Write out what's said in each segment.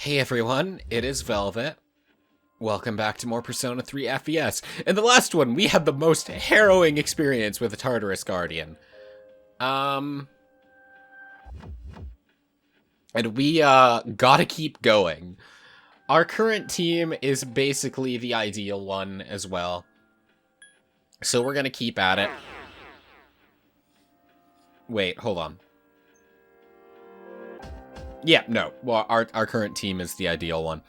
Hey everyone, it is Velvet. Welcome back to more Persona 3 FES. In the last one, we had the most harrowing experience with a Tartarus Guardian. And we, gotta keep going. Our current team is basically the ideal one as well. So we're gonna keep at it. Wait, hold on. Yeah, no. Well, our current team is the ideal one.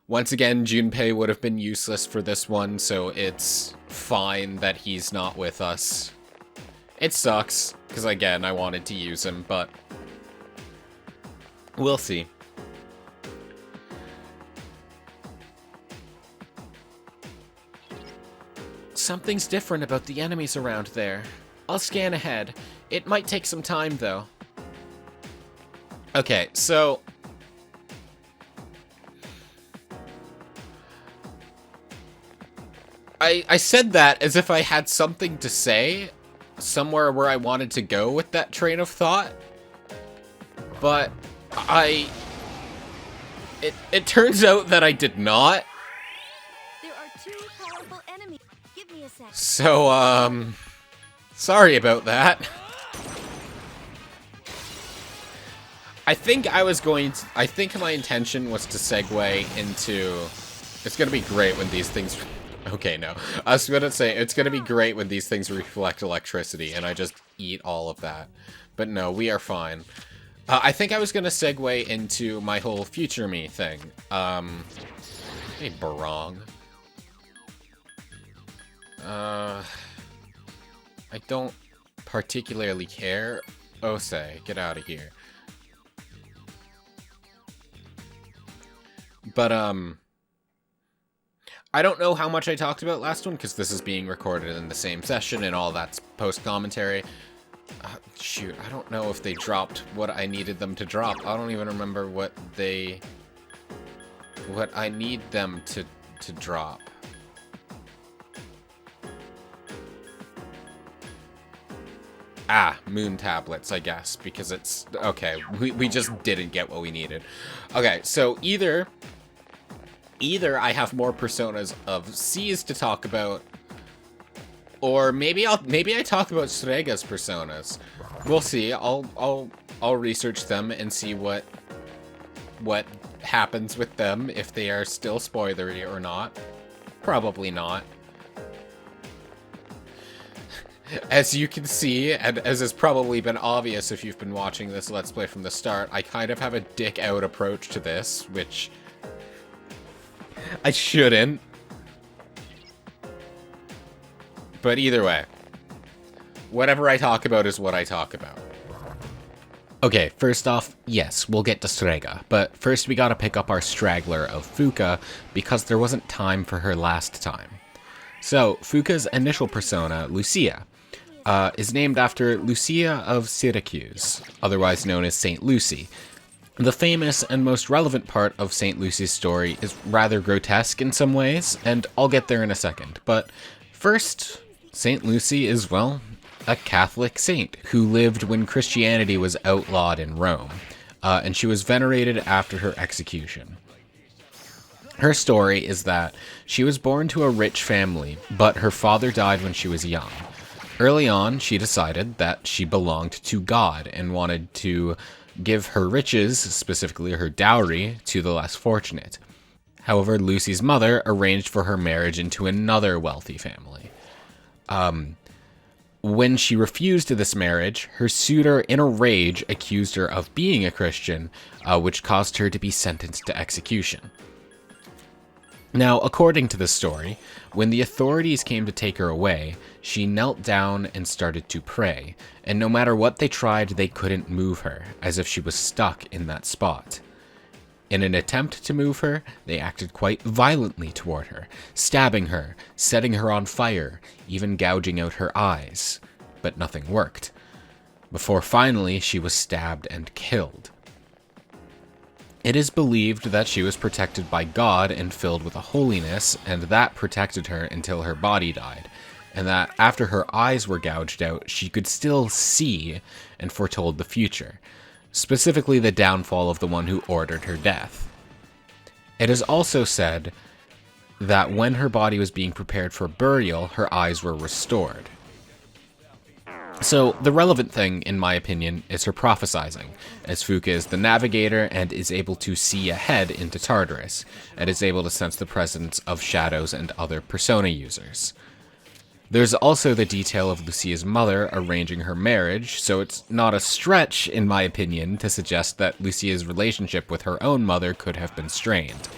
Once again, Junpei would have been useless for this one, so it's fine that he's not with us. It sucks, because again, I wanted to use him, but we'll see. Something's different about the enemies around there. I'll scan ahead. It might take some time, though. Okay, so I said that as if I had something to say, somewhere where I wanted to go with that train of thought, but it turns out that I did not. There are two powerful enemies. Give me a sec. So, sorry about that. I think my intention was to segue into, it's gonna be great when these things, okay, no. I was gonna say, it's gonna be great when these things reflect electricity, and I just eat all of that. But no, we are fine. I think I was gonna segue into my whole future me thing. Hey, Barong. I don't particularly care. Osei, get out of here. But, I don't know how much I talked about last one, because this is being recorded in the same session, and all that's post-commentary. Shoot, I don't know if they dropped what I needed them to drop. I don't even remember what I need them to drop. Ah, moon tablets, I guess, because it's... Okay, we just didn't get what we needed. Okay, so either I have more personas of C's to talk about, or maybe I talk about Srega's personas. We'll see. I'll research them and see what happens with them, if they are still spoilery or not. Probably not. As you can see, and as has probably been obvious if you've been watching this Let's Play from the start, I kind of have a dick-out approach to this, which I shouldn't. But either way, whatever I talk about is what I talk about. Okay, first off, yes, we'll get to Strega, but first we gotta pick up our straggler of Fuka, because there wasn't time for her last time. So, Fuka's initial persona, Lucia, is named after Lucia of Syracuse, otherwise known as Saint Lucy. The famous and most relevant part of Saint Lucy's story is rather grotesque in some ways, and I'll get there in a second. But first, Saint Lucy is, well, a Catholic saint who lived when Christianity was outlawed in Rome, and she was venerated after her execution. Her story is that she was born to a rich family, but her father died when she was young. Early on, she decided that she belonged to God and wanted to give her riches, specifically her dowry, to the less fortunate. However, Lucy's mother arranged for her marriage into another wealthy family. When she refused this marriage, her suitor, in a rage, accused her of being a Christian, which caused her to be sentenced to execution. Now, according to the story, when the authorities came to take her away, she knelt down and started to pray, and no matter what they tried, they couldn't move her, as if she was stuck in that spot. In an attempt to move her, they acted quite violently toward her, stabbing her, setting her on fire, even gouging out her eyes, but nothing worked, before finally she was stabbed and killed. It is believed that she was protected by God and filled with a holiness, and that protected her until her body died, and that after her eyes were gouged out, she could still see and foretold the future. specifically the downfall of the one who ordered her death. It is also said that when her body was being prepared for burial, her eyes were restored. So, the relevant thing, in my opinion, is her prophesizing, as Fuka is the navigator and is able to see ahead into Tartarus, and is able to sense the presence of shadows and other persona users. There's also the detail of Lucia's mother arranging her marriage, so it's not a stretch, in my opinion, to suggest that Lucia's relationship with her own mother could have been strained.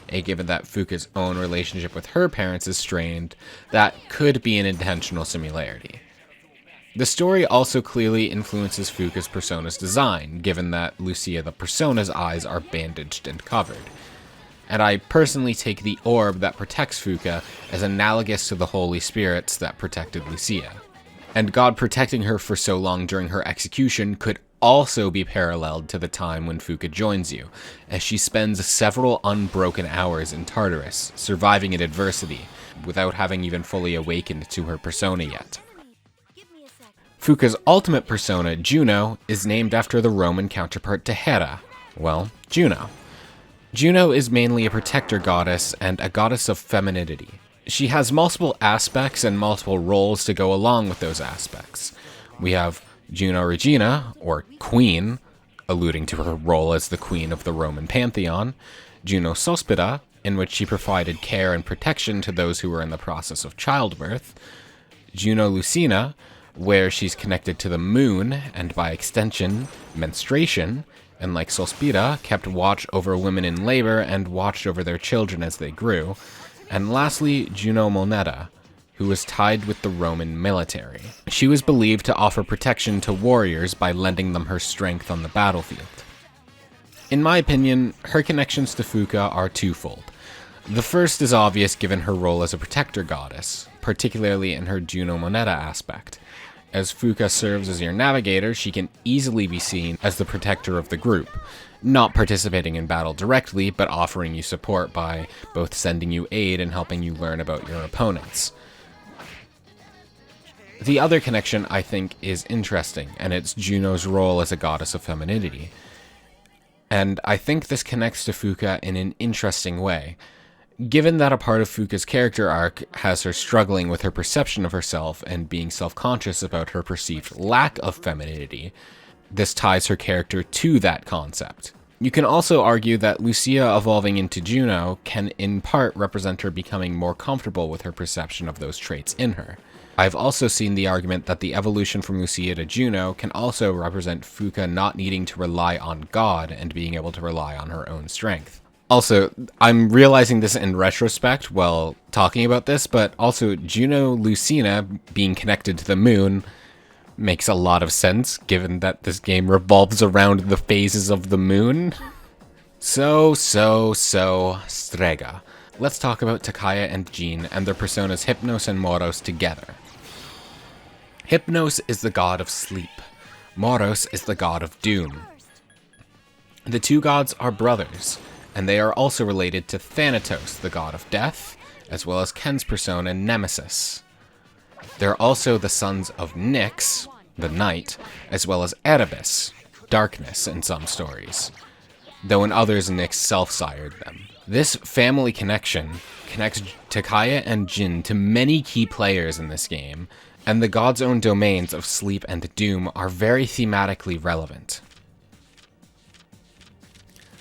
And given that Fuka's own relationship with her parents is strained, that could be an intentional similarity. The story also clearly influences Fuka's persona's design, given that Lucia the persona's eyes are bandaged and covered. And I personally take the orb that protects Fuka as analogous to the Holy Spirits that protected Lucia. And God protecting her for so long during her execution could also be paralleled to the time when Fuka joins you, as she spends several unbroken hours in Tartarus, surviving in adversity, without having even fully awakened to her persona yet. Fuka's ultimate persona, Juno, is named after the Roman counterpart to Hera. Well, Juno. Juno is mainly a protector goddess and a goddess of femininity. She has multiple aspects and multiple roles to go along with those aspects. We have Juno Regina, or Queen, alluding to her role as the queen of the Roman pantheon, Juno Sospita, in which she provided care and protection to those who were in the process of childbirth, Juno Lucina, where she's connected to the moon, and by extension, menstruation, and like Sospita, kept watch over women in labor and watched over their children as they grew, and lastly, Juno Moneta, who was tied with the Roman military. She was believed to offer protection to warriors by lending them her strength on the battlefield. In my opinion, her connections to Fuka are twofold. The first is obvious given her role as a protector goddess, particularly in her Juno Moneta aspect. As Fuka serves as your navigator, she can easily be seen as the protector of the group, not participating in battle directly, but offering you support by both sending you aid and helping you learn about your opponents. The other connection, I think, is interesting, and it's Juno's role as a goddess of femininity. And I think this connects to Fuka in an interesting way. Given that a part of Fuka's character arc has her struggling with her perception of herself and being self-conscious about her perceived lack of femininity, this ties her character to that concept. You can also argue that Lucia evolving into Juno can in part represent her becoming more comfortable with her perception of those traits in her. I've also seen the argument that the evolution from Lucia to Juno can also represent Fuka not needing to rely on God and being able to rely on her own strength. Also, I'm realizing this in retrospect while talking about this, but also Juno Lucina being connected to the moon makes a lot of sense, given that this game revolves around the phases of the moon. So, Strega. Let's talk about Takaya and Jean and their personas Hypnos and Moros together. Hypnos is the god of sleep. Moros is the god of doom. The two gods are brothers, and they are also related to Thanatos, the god of death, as well as Ken's persona Nemesis. They're also the sons of Nyx, the night, as well as Erebus, darkness in some stories, though in others Nyx self-sired them. This family connection connects Takaya and Jin to many key players in this game, and the god's own domains of sleep and doom are very thematically relevant.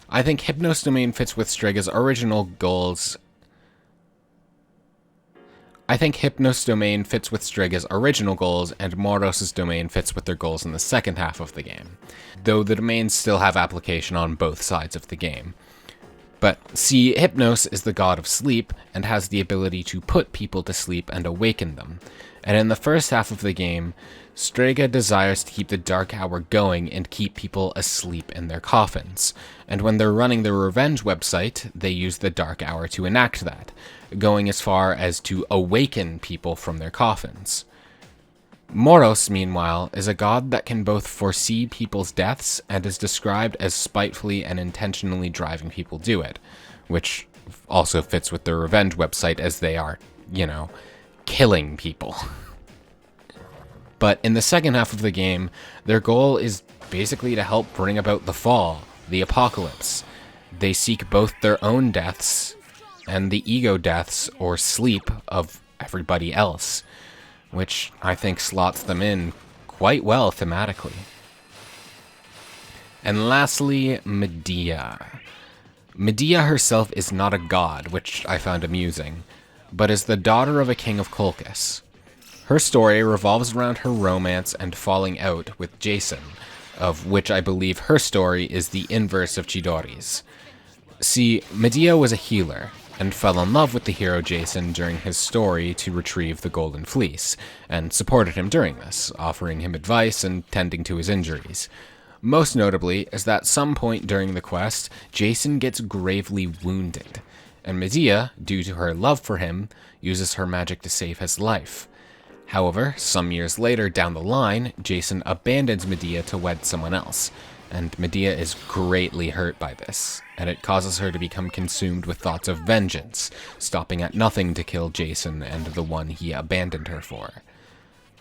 I think Hypnos domain fits with Strega's original goals. and Moros' domain fits with their goals in the second half of the game, though the domains still have application on both sides of the game. But see, Hypnos is the god of sleep, and has the ability to put people to sleep and awaken them. And in the first half of the game, Strega desires to keep the Dark Hour going and keep people asleep in their coffins. And when they're running the Revenge website, they use the Dark Hour to enact that, going as far as to awaken people from their coffins. Moros, meanwhile, is a god that can both foresee people's deaths and is described as spitefully and intentionally driving people to it, which also fits with the Revenge website as they are, killing people. But in the second half of the game, their goal is basically to help bring about the fall, the apocalypse. They seek both their own deaths and the ego deaths or sleep of everybody else, which I think slots them in quite well thematically. And lastly, Medea. Medea herself is not a god, which I found amusing, but is the daughter of a king of Colchis. Her story revolves around her romance and falling out with Jason, of which I believe her story is the inverse of Chidori's. See, Medea was a healer, and fell in love with the hero Jason during his story to retrieve the Golden Fleece, and supported him during this, offering him advice and tending to his injuries. Most notably is that at some point during the quest, Jason gets gravely wounded, and Medea, due to her love for him, uses her magic to save his life. However, some years later down the line, Jason abandons Medea to wed someone else, and Medea is greatly hurt by this, and it causes her to become consumed with thoughts of vengeance, stopping at nothing to kill Jason and the one he abandoned her for.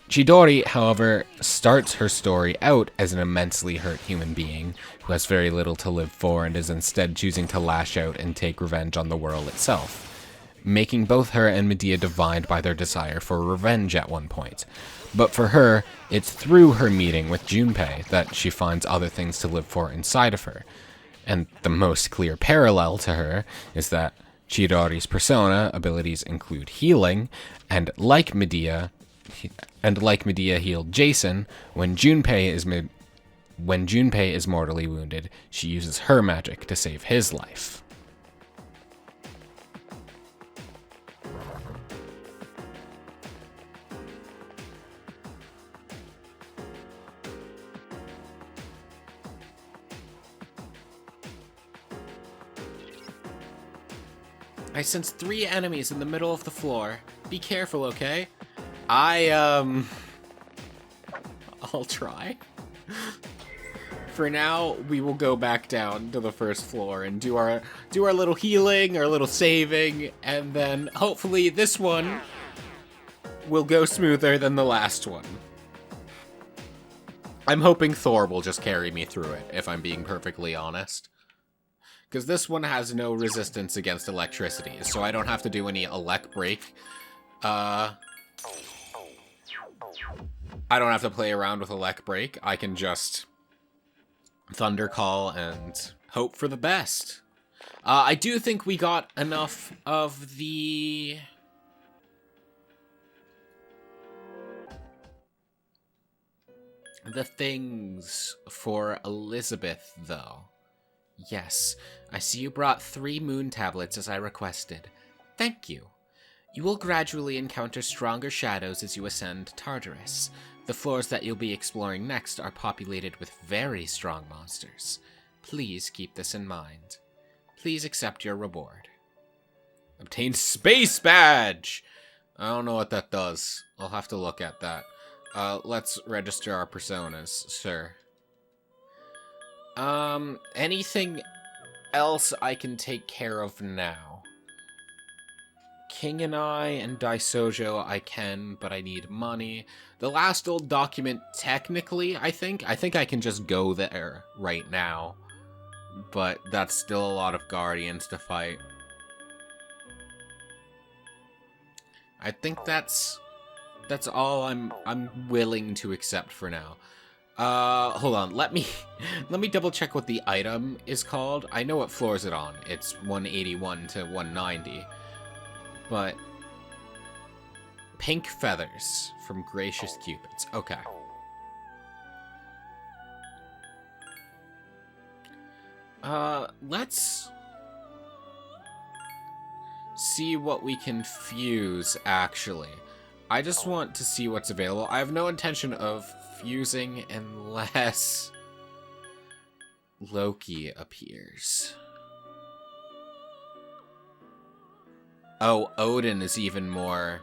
Chidori, however, starts her story out as an immensely hurt human being who has very little to live for and is instead choosing to lash out and take revenge on the world itself, making both her and Medea divined by their desire for revenge at one point. But for her, it's through her meeting with Junpei that she finds other things to live for inside of her. And the most clear parallel to her is that Chidori's persona abilities include healing, and like Medea healed Jason, when Junpei is mortally wounded, she uses her magic to save his life. I sense 3 enemies in the middle of the floor. Be careful, okay? I'll try. For now, we will go back down to the first floor and do our little healing, our little saving, and then hopefully this one will go smoother than the last one. I'm hoping Thor will just carry me through it, if I'm being perfectly honest. Because this one has no resistance against electricity, so I don't have to do any elect break. I don't have to play around with elect break. I can just thunder call and hope for the best. I do think we got enough of the things for Elizabeth, though. Yes, I see you brought 3 moon tablets as I requested. Thank you. You will gradually encounter stronger shadows as you ascend Tartarus. The floors that you'll be exploring next are populated with very strong monsters. Please keep this in mind. Please accept your reward. Obtain Space Badge! I don't know what that does. I'll have to look at that. Let's register our personas, sir. Anything else I can take care of now? King and I and Daisojo I can, but I need money. The last old document, technically, I think I can just go there right now. But that's still a lot of guardians to fight. I think that's all I'm willing to accept for now. Hold on, let me double check what the item is called. I know what floor is it on. It's 181 to 190. But pink feathers from Gracious Cupids. Okay. Let's see what we can fuse, actually. I just want to see what's available. I have no intention of fusing unless Loki appears. Oh, Odin is even more...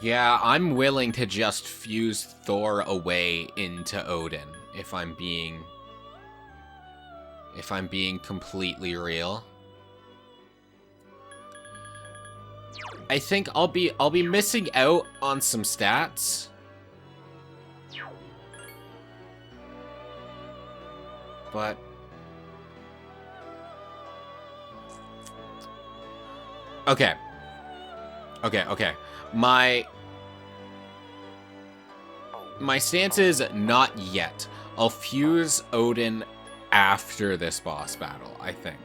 Yeah, I'm willing to just fuse Thor away into Odin. if I'm being completely real. I think I'll be missing out on some stats. But okay. My stance is not yet. I'll fuse Odin after this boss battle, I think.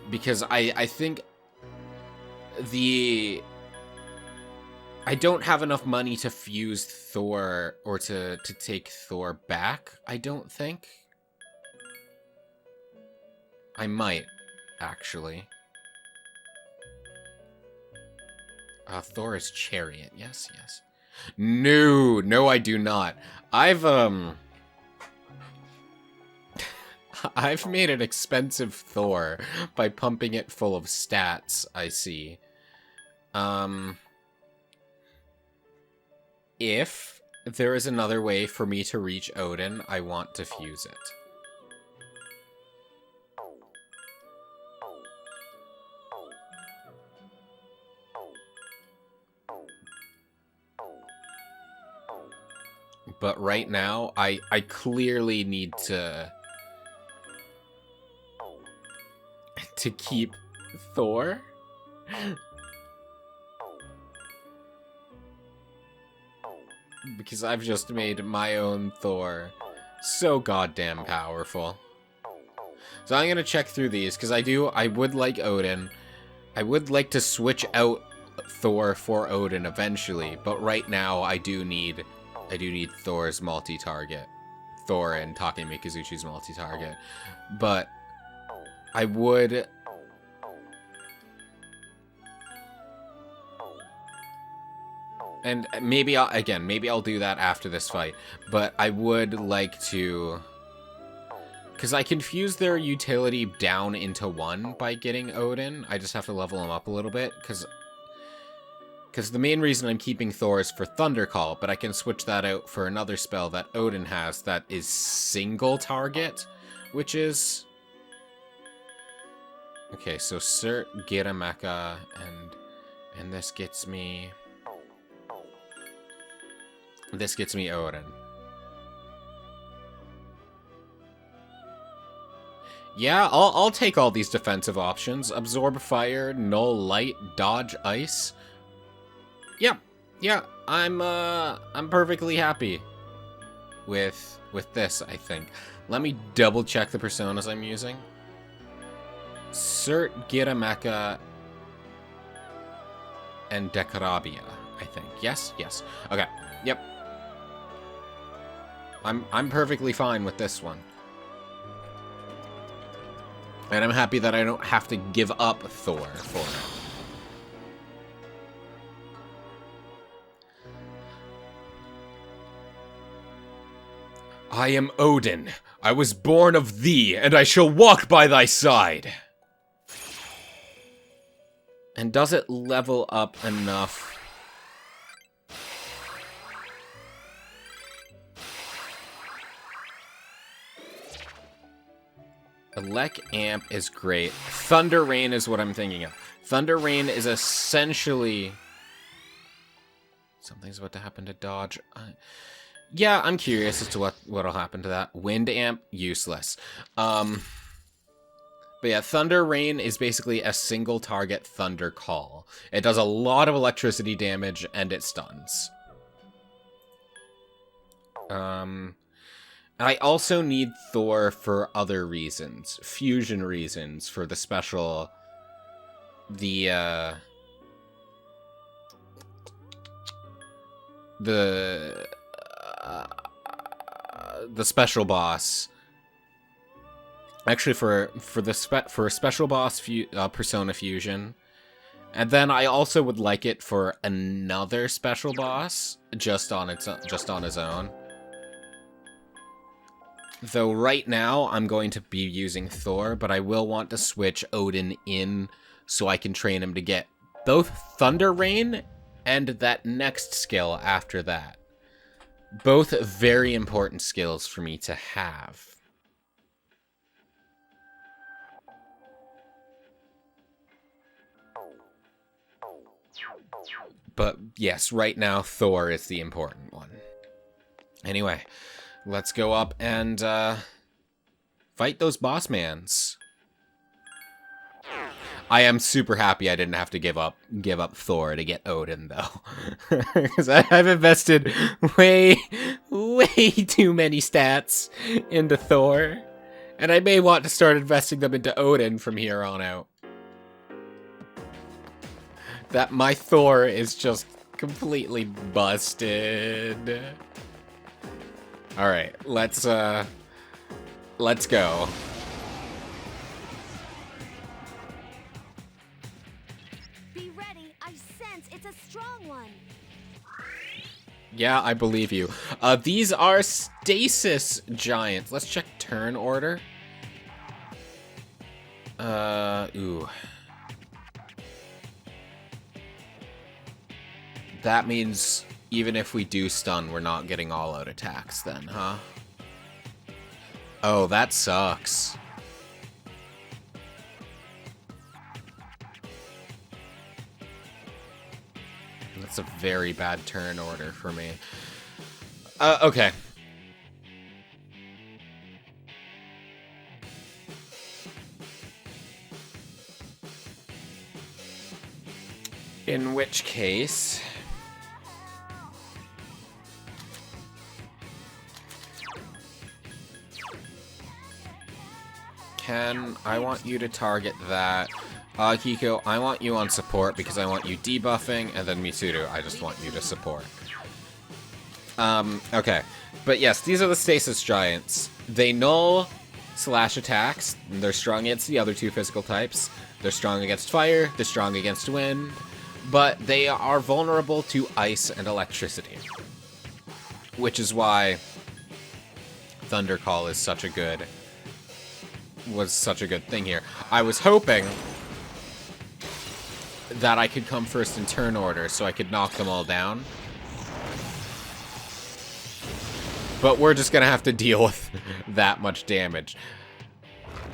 Because I think I don't have enough money to fuse Thor or to take Thor back, I don't think. I might, actually. Thor is Chariot. Yes. No, I do not. I've made an expensive Thor by pumping it full of stats, I see. If there is another way for me to reach Odin, I want to fuse it. But right now, I clearly need to keep Thor. Because I've just made my own Thor so goddamn powerful. So I'm gonna check through these, because I would like Odin. I would like to switch out Thor for Odin eventually, but right now I do need Thor's multi-target. Thor and Take Mikazuchi's multi-target. But I would... And maybe I'll do that after this fight. But I would like to... Because I can fuse their utility down into 1 by getting Odin. I just have to level him up a little bit, because the main reason I'm keeping Thor is for Thunder Call, but I can switch that out for another spell that Odin has that is single target, which is... Okay, so Cert, get a mecha, and this gets me... This gets me Odin. Yeah, I'll take all these defensive options. Absorb fire, null light, dodge ice. Yeah, I'm perfectly happy with this, I think. Let me double check the personas I'm using. Cert, Girameka, and Dekarabia, I think. Yes. Okay. Yep. I'm perfectly fine with this one. And I'm happy that I don't have to give up Thor for it. I am Odin. I was born of thee, and I shall walk by thy side. And does it level up enough? Elec Amp is great. Thunder Rain is what I'm thinking of. Thunder Rain is essentially... Something's about to happen to Dodge. Yeah, I'm curious as to what'll happen to that. Wind Amp, useless. But yeah, Thunder Rain is basically a single target Thunder Call. It does a lot of electricity damage, and it stuns. I also need Thor for other reasons. Fusion reasons for the special... The special boss. Actually, for a special boss persona fusion. And then I also would like it for another special boss just on his own. Though right now I'm going to be using Thor, but I will want to switch Odin in so I can train him to get both Thunder Rain and that next skill after that. Both very important skills for me to have. But yes, right now, Thor is the important one. Anyway, let's go up and fight those boss mans. I am super happy I didn't have to give up Thor to get Odin, though. Because I've invested way too many stats into Thor. And I may want to start investing them into Odin from here on out. That my Thor is just completely busted. Alright, let's go. Be ready. I sense it's a strong one. Yeah, I believe you. These are Stasis Giants. Let's check turn order. Ooh. That means even if we do stun, we're not getting all-out attacks then, huh? Oh, that sucks. That's a very bad turn order for me. Okay. In which case... Ken, I want you to target that. Kiko, I want you on support because I want you debuffing, and then Mitsuru, I just want you to support. Okay. But yes, these are the Stasis Giants. They null slash attacks. They're strong against the other two physical types. They're strong against fire, they're strong against wind, but they are vulnerable to ice and electricity. Which is why Thunder Call is such a good thing here. I was hoping that I could come first in turn order so I could knock them all down. But we're just gonna have to deal with that much damage.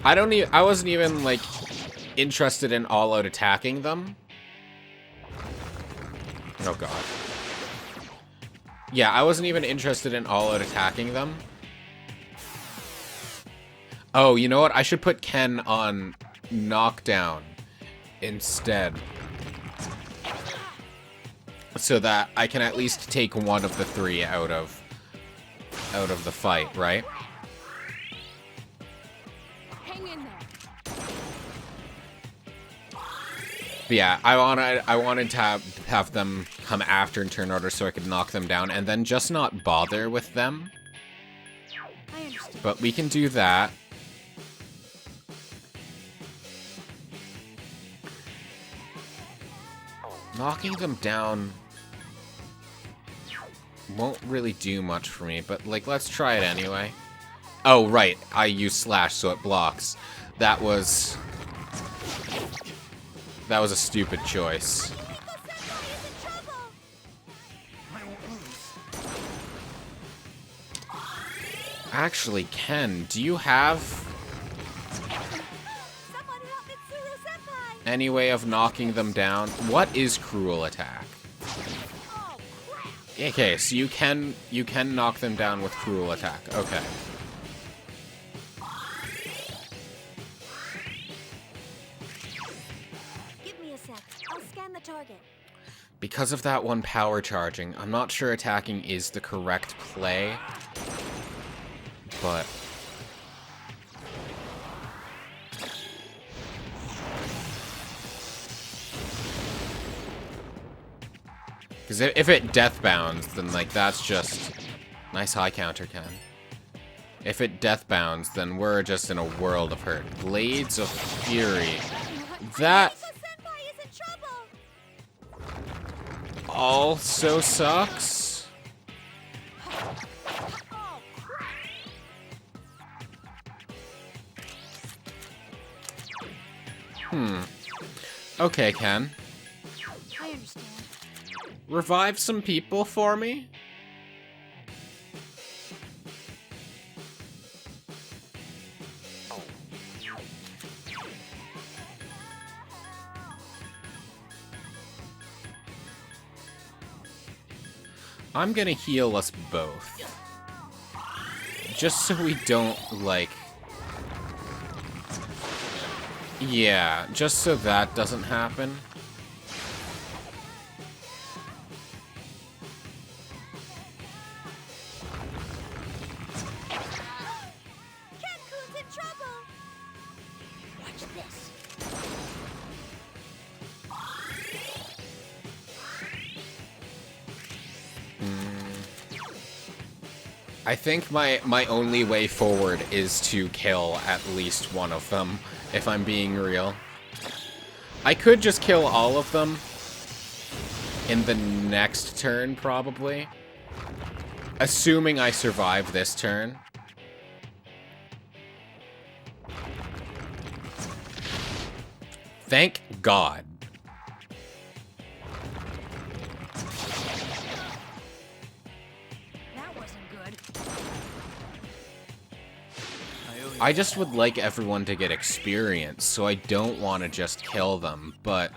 I wasn't even like interested in all-out attacking them. Oh god. Yeah, I wasn't even interested in all-out attacking them. Oh, you know what? I should put Ken on knockdown instead. So that I can at least take one of the three out of the fight, right? Hang in there. But yeah, I wanted to have them come after in turn order so I could knock them down and then just not bother with them. I understand. But we can do that. Knocking them down won't really do much for me, but like, let's try it anyway. Oh, right, I use slash so it blocks. That was a stupid choice. Actually, Ken, do you have any way of knocking them down? What is cruel attack? Okay, so you can knock them down with cruel attack. Okay. Give me a sec. I'll scan the target. Because of that one power charging, I'm not sure attacking is the correct play. But because if it death bounds, then like that's just nice high counter, Ken. If it death bounds, then we're just in a world of hurt. Blades of Fury. That also sucks. Okay, Ken. I understand. Revive some people for me? I'm gonna heal us both. Just so we don't, like... Yeah, just so that doesn't happen. Catcoon's in trouble. Watch this. I think my only way forward is to kill at least one of them, if I'm being real. I could just kill all of them in the next turn, probably. Assuming I survive this turn. Thank God. That wasn't good. I just would like everyone to get experience, so I don't want to just kill them, but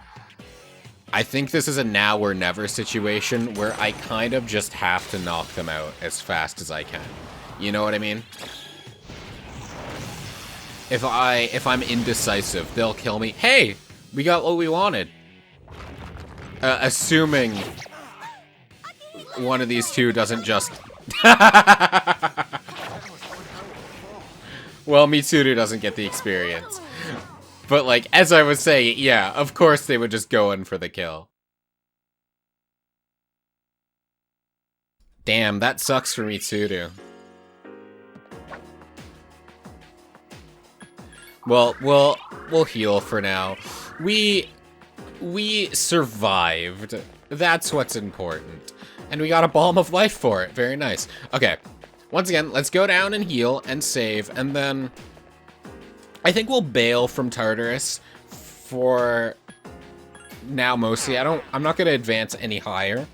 I think this is a now or never situation where I kind of just have to knock them out as fast as I can. You know what I mean? If I'm indecisive, they'll kill me. Hey, we got what we wanted. Assuming one of these two doesn't just... Well, Mitsuru doesn't get the experience. But, like, as I was saying, yeah, of course they would just go in for the kill. Damn, that sucks for Mitsuru. Well, we'll heal for now. We survived. That's what's important. And we got a Balm of Life for it. Very nice. Okay. Once again, let's go down and heal and save, and then I think we'll bail from Tartarus for now mostly. I'm not gonna advance any higher.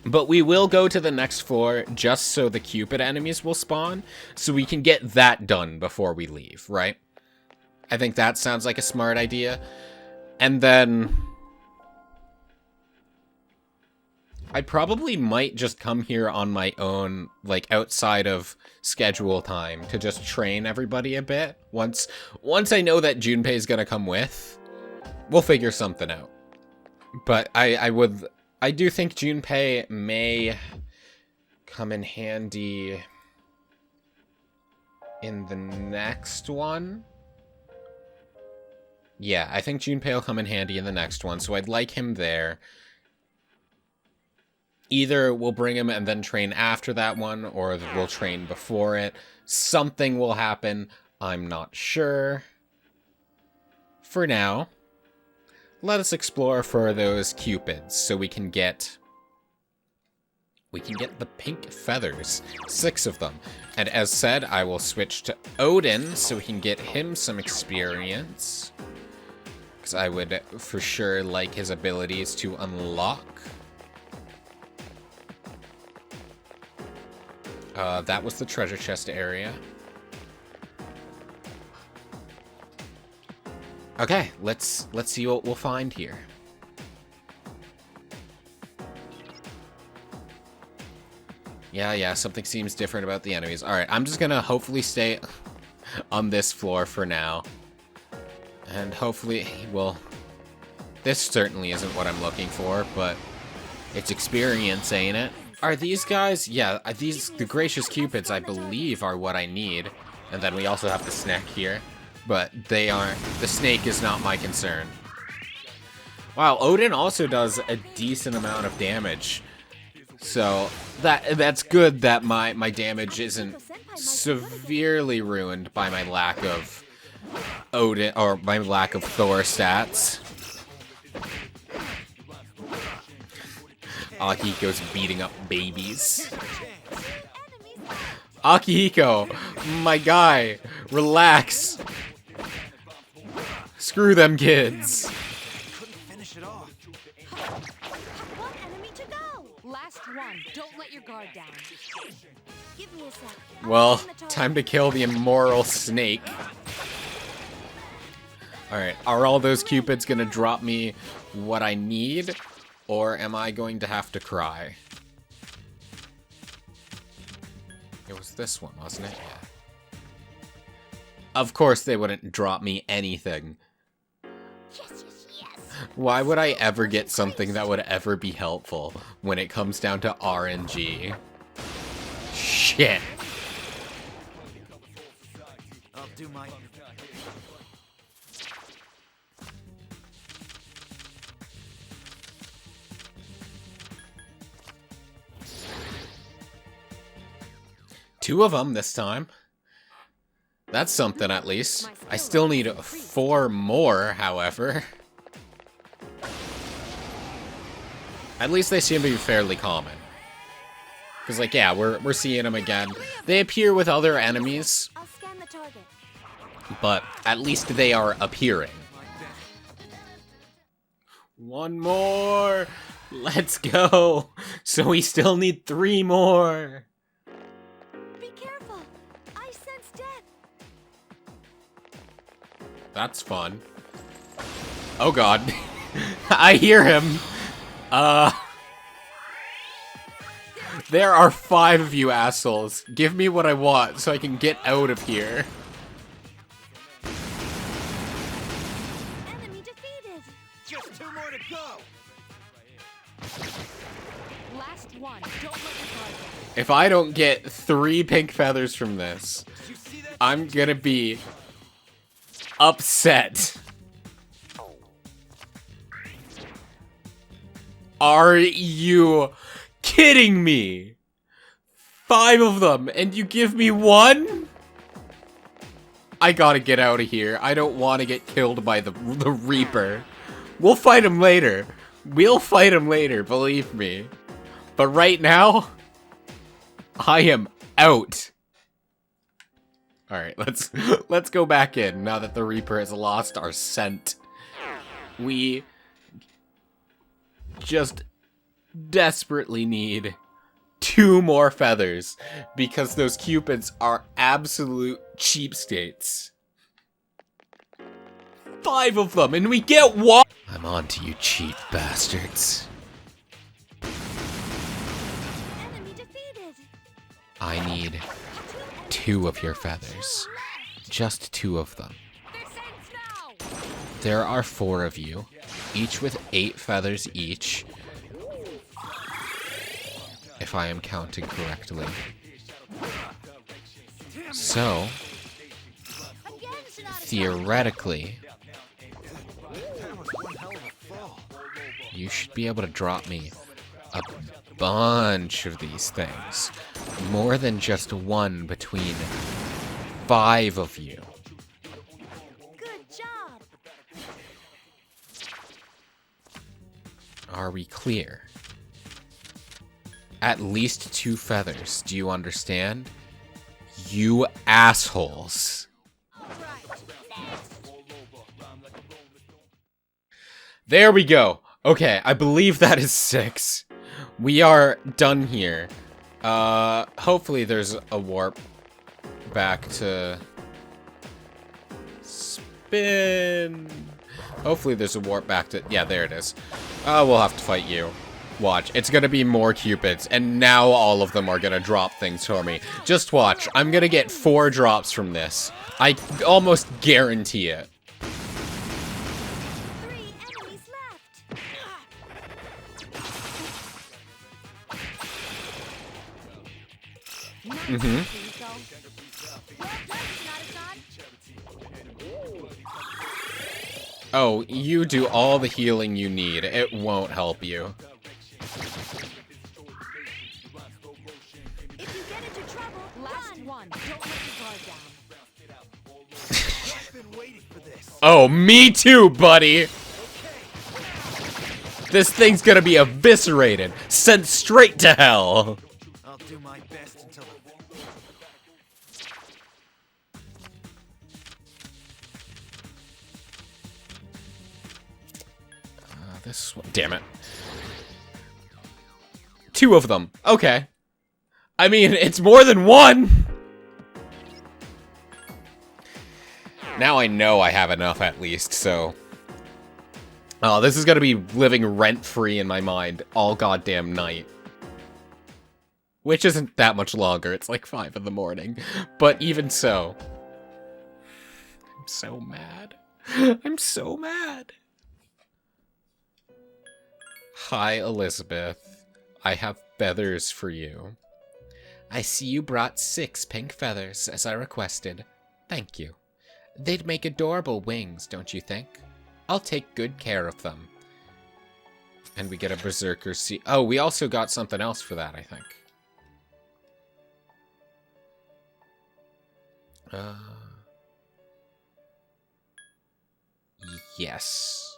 But we will go to the next floor just so the Cupid enemies will spawn, so we can get that done before we leave, right? I think that sounds like a smart idea. And then I probably might just come here on my own, like outside of schedule time, to just train everybody a bit. Once I know that Junpei's gonna come with, we'll figure something out. But I do think Junpei may come in handy in the next one. Yeah, I think Junpei will come in handy in the next one, so I'd like him there. Either we'll bring him and then train after that one, or we'll train before it. Something will happen. I'm not sure. For now, let us explore for those Cupids so we can get the pink feathers. 6 of them. And as said, I will switch to Odin so we can get him some experience. Because I would for sure like his abilities to unlock. That was the treasure chest area. Okay, let's see what we'll find here. Yeah, something seems different about the enemies. Alright, I'm just gonna hopefully stay on this floor for now. And hopefully, well, this certainly isn't what I'm looking for, but it's experience, ain't it? Are these guys? Yeah, the Gracious Cupids, I believe, are what I need. And then we also have the snack here. But they aren't. The snake is not my concern. Wow, Odin also does a decent amount of damage. So that's good that my damage isn't severely ruined by my lack of Odin, or my lack of Thor stats. Akihiko's beating up babies. Akihiko, my guy, relax. Screw them kids. One enemy to go. Last one. Don't let your guard down. Give me a sec. Well, time to kill the immoral snake. Alright, are all those Cupids gonna drop me what I need? Or am I going to have to cry? this one, wasn't it? Yeah. Of course they wouldn't drop me anything. Why would I ever get something that would ever be helpful when it comes down to RNG? Shit. I'll do my... Two of them this time. That's something at least. I still need 4 more, however. At least they seem to be fairly common. Because, like, yeah, we're seeing them again. They appear with other enemies, I'll scan the target. but at least they are appearing. One more! Let's go! So we still need 3 more! Be careful. I sense death. That's fun. Oh god. I hear him! There are 5 of you assholes. Give me what I want so I can get out of here. Enemy defeated. Just 2 more to go! Last one. Don't let your guard down. If I don't get 3 pink feathers from this, Did you see that? I'm gonna be upset. Are you kidding me? 5 of them, and you give me 1? I gotta get out of here. I don't want to get killed by the Reaper. We'll fight him later. We'll fight him later, believe me. But right now, I am out. Alright, let's go back in now that the Reaper has lost our scent. We just desperately need 2 more feathers because those Cupids are absolute cheapskates. 5 of them and we get 1! I'm on to you cheap bastards. Enemy defeated. I need 2 of your feathers. Just 2 of them. This ends now. There are 4 of you, each with 8 feathers each. If I am counting correctly. So, theoretically, you should be able to drop me a bunch of these things. More than just 1 between 5 of you. Good job. Are we clear? At least 2 feathers, do you understand? You assholes. There we go. Okay, I believe that is 6. We are done here. Hopefully there's a warp back to spin. Hopefully there's a warp back to, yeah, there it is. We'll have to fight you. Watch, it's gonna be more Cupids, and now all of them are gonna drop things for me. Just watch, I'm gonna get 4 drops from this. I almost guarantee it. 3 enemies left. Oh, you do all the healing you need. It won't help you. If you get into trouble, Last run. one. Don't let your guard down. I've been waiting for this. Oh, me too, buddy! This thing's gonna be eviscerated, sent straight to hell! I'll do my best until... This one. Damn it. 2 of them. Okay. I mean, it's more than 1! Now I know I have enough at least, so... Oh, this is gonna be living rent-free in my mind all goddamn night. Which isn't that much longer. It's like 5 in the morning. But even so. I'm so mad. I'm so mad. Hi, Elizabeth. I have feathers for you. I see you brought 6 pink feathers, as I requested. Thank you. They'd make adorable wings, don't you think? I'll take good care of them. And we get a berserker seat. Oh, we also got something else for that, I think. Yes.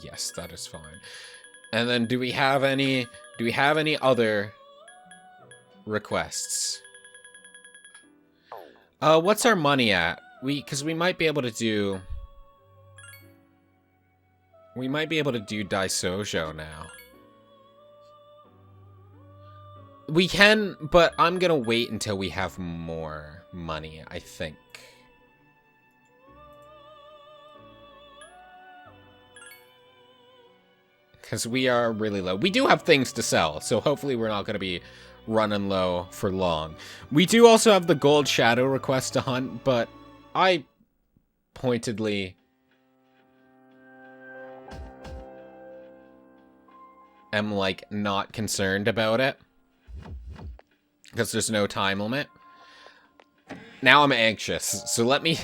Yes, that is fine. And then do we have any other requests? What's our money at? Because we might be able to do Daisojo now. We can, but I'm gonna wait until we have more money, I think. Because we are really low. We do have things to sell, so hopefully we're not gonna be running low for long. We do also have the gold shadow request to hunt, but I pointedly am like not concerned about it because there's no time limit. Now I'm anxious, so let me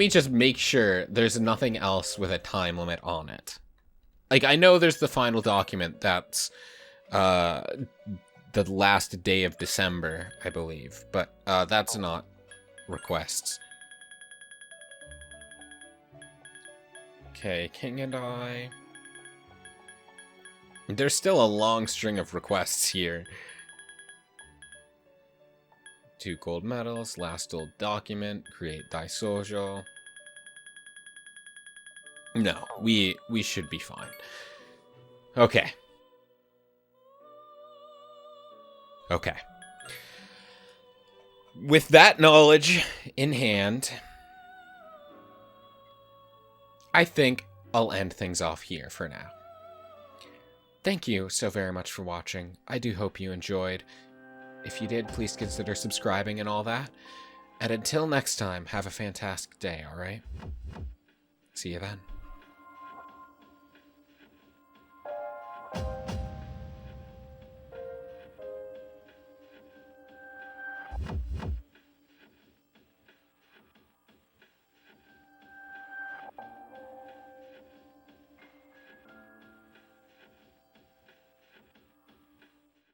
just make sure there's nothing else with a time limit on it. Like, I know there's the final document that's the last day of December, I believe, but that's not requests. Okay, King and I. There's still a long string of requests here. 2 gold medals, last old document, create Daisojo. No, we should be fine. Okay. Okay. With that knowledge in hand, I think I'll end things off here for now. Thank you so very much for watching. I do hope you enjoyed. If you did, please consider subscribing and all that. And until next time, have a fantastic day, alright? See you then.